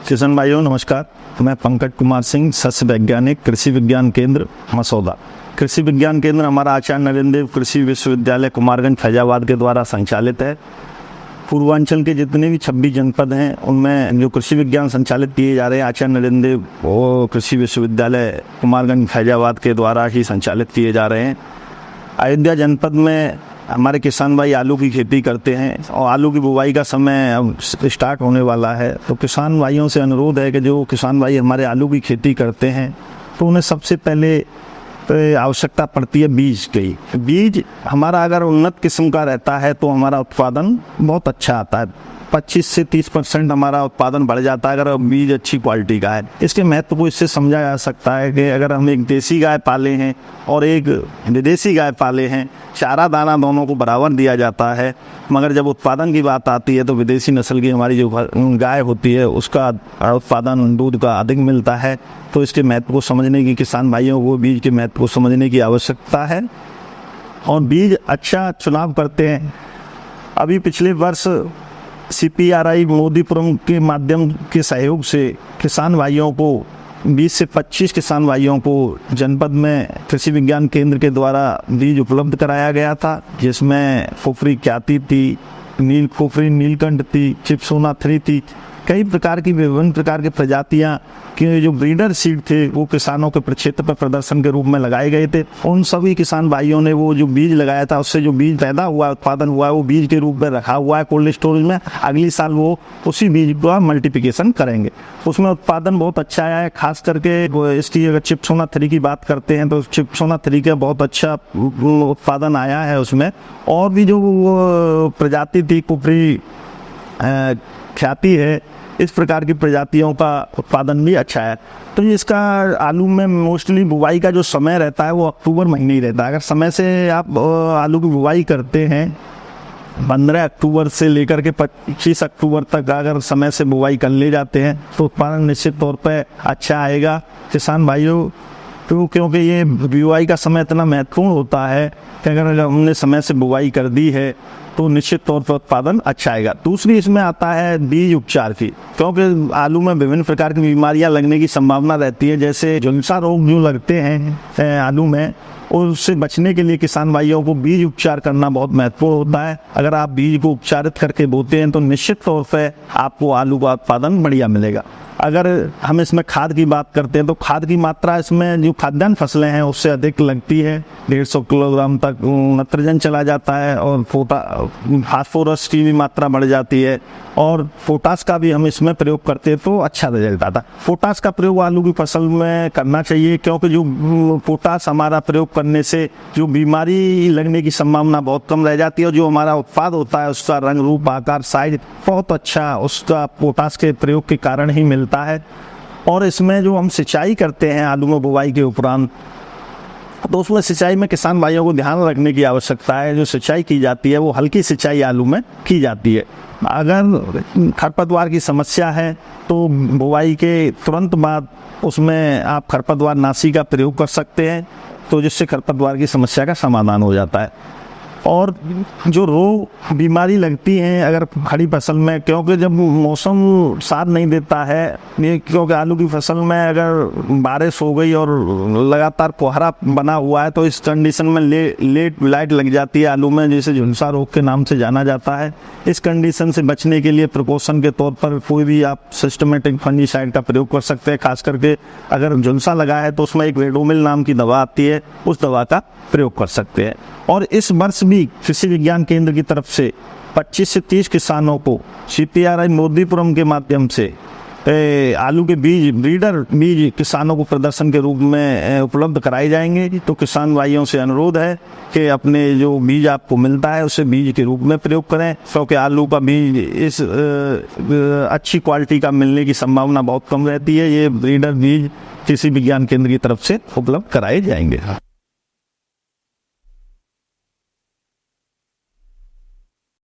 किसान भाइयों नमस्कार। मैं पंकज कुमार सिंह, सस्य वैज्ञानिक, कृषि विज्ञान केंद्र मसौदा। कृषि विज्ञान केंद्र हमारा आचार्य नरेंद्र देव कृषि विश्वविद्यालय कुमारगंज फैजाबाद के द्वारा संचालित है। पूर्वांचल के जितने भी 26 जनपद हैं उनमें जो कृषि विज्ञान संचालित किए जा रहे हैं आचार्य नरेंद्र देव वो कृषि विश्वविद्यालय कुमारगंज फैजाबाद के द्वारा ही संचालित किए जा रहे हैं। अयोध्या जनपद में हमारे किसान भाई आलू की खेती करते हैं और आलू की बुवाई का समय अब स्टार्ट होने वाला है। तो किसान भाइयों से अनुरोध है कि जो किसान भाई हमारे आलू की खेती करते हैं तो उन्हें सबसे पहले आवश्यकता पड़ती है बीज की। बीज हमारा अगर उन्नत किस्म का रहता है तो हमारा उत्पादन बहुत अच्छा आता है। 25 से 30% हमारा उत्पादन बढ़ जाता है अगर बीज अच्छी क्वालिटी का है। इसके महत्व को इससे समझा जा सकता है कि अगर हम एक देसी गाय पाले हैं और एक विदेशी गाय पाले हैं, चारा दाना दोनों को बराबर दिया जाता है, मगर जब उत्पादन की बात आती है तो विदेशी नस्ल की हमारी जो गाय होती है उसका उत्पादन दूध का अधिक मिलता है। तो इसके महत्व को समझने की किसान भाइयों को बीज के महत्व को समझने की आवश्यकता है और बीज अच्छा चुनाव करते हैं। अभी पिछले वर्ष CPRI मोदीपुरम के माध्यम के सहयोग से किसान भाइयों को 20 से 25 किसान भाइयों को जनपद में कृषि विज्ञान केंद्र के द्वारा बीज उपलब्ध कराया गया था, जिसमें फुफरी ख्याति थी, फुफरी नीलकंठ थी, चिपसोना 3 थी। कई प्रकार की विभिन्न प्रकार की प्रजातियां के जो ब्रीडर सीड थे वो किसानों के प्रक्षेत्र पर प्रदर्शन के रूप में लगाए गए थे। उन सभी किसान भाइयों ने वो जो बीज लगाया था उससे जो बीज पैदा हुआ, उत्पादन हुआ, वो बीज के रूप में रखा हुआ है कोल्ड स्टोरेज में। अगली साल वो उसी बीज का मल्टीप्लिकेशन करेंगे। उसमें उत्पादन बहुत अच्छा आया है। खास करके इसकी अगर चिपसोना 3 की बात करते हैं तो चिपसोना 3 का बहुत अच्छा उत्पादन आया है उसमें। और भी जो प्रजाति थी कुफरी ख्याति है, इस प्रकार की प्रजातियों का उत्पादन भी अच्छा है। तो इसका आलू में मोस्टली बुवाई का जो समय रहता है वो अक्टूबर महीने ही रहता है। अगर समय से आप आलू की बुवाई करते हैं 15 अक्टूबर से लेकर के 25 अक्टूबर तक अगर समय से बुवाई कर ले जाते हैं तो उत्पादन निश्चित तौर पर अच्छा आएगा किसान भाइयों। तो क्योंकि ये बुवाई का समय इतना महत्वपूर्ण होता है कि अगर हमने समय से बुवाई कर दी है तो निश्चित तौर पर उत्पादन अच्छा आएगा। दूसरी इसमें आता है बीज उपचार की, क्योंकि आलू में विभिन्न प्रकार की बीमारियां लगने की संभावना रहती है। जैसे झुलसा रोग जो लगते हैं आलू में, उससे बचने के लिए किसान भाइयों को बीज उपचार करना बहुत महत्वपूर्ण होता है। अगर आप बीज को उपचारित करके बोते हैं तो निश्चित तौर पर आपको आलू का उत्पादन बढ़िया मिलेगा। अगर हम इसमें खाद की बात करते हैं तो खाद की मात्रा इसमें जो खाद्यान्न फसलें हैं उससे अधिक लगती है। 150 किलोग्राम तक नाइट्रोजन चला जाता है और फास्फोरस की भी मात्रा बढ़ जाती है और पोटास का भी हम इसमें प्रयोग करते हैं तो अच्छा रिजल्ट आता है। पोटास का प्रयोग आलू की फसल में करना चाहिए, क्योंकि जो पोटास हमारा प्रयोग करने से जो बीमारी लगने की संभावना बहुत कम रह जाती है और जो हमारा उत्पाद होता है उसका रंग रूप आकार साइज बहुत अच्छा उसका पोटास के प्रयोग के कारण ही मिलता है। और इसमें जो हम सिंचाई करते हैं आलू में बुवाई के उपरांत तो उसमें सिंचाई में किसान भाइयों को ध्यान रखने की आवश्यकता है। जो सिंचाई की जाती है वो हल्की सिंचाई आलू में की जाती है। अगर खरपतवार की समस्या है तो बुवाई के तुरंत बाद उसमें आप खरपतवार नाशी का प्रयोग कर सकते हैं, तो जिससे खरपतवार की समस्या का समाधान हो जाता है। और जो रोग बीमारी लगती हैं अगर खड़ी फसल में, क्योंकि जब मौसम साथ नहीं देता है, ये क्योंकि आलू की फसल में अगर बारिश हो गई और लगातार कोहरा बना हुआ है तो इस कंडीशन में लेट लाइट लग जाती है आलू में, जिसे झुलसा रोग के नाम से जाना जाता है। इस कंडीशन से बचने के लिए प्रिकॉशन के तौर पर कोई भी आप सिस्टमेटिक फंजीसाइड का प्रयोग कर सकते हैं। खास करके अगर झुलसा लगा है तो उसमें एक रेडोमिल नाम की दवा आती है, उस दवा का प्रयोग कर सकते हैं। और इस वर्ष भी कृषि विज्ञान केंद्र की तरफ से 25 से 30 किसानों को CPRI मोदीपुरम के माध्यम से आलू के ब्रीडर बीज किसानों को प्रदर्शन के रूप में उपलब्ध कराए जाएंगे। तो किसान भाइयों से अनुरोध है कि अपने जो बीज आपको मिलता है उसे बीज के रूप में प्रयोग करें, क्योंकि आलू का बीज इस अच्छी क्वालिटी का मिलने की संभावना बहुत कम रहती है। ये ब्रीडर बीज कृषि विज्ञान केंद्र की तरफ से उपलब्ध कराए जाएंगे।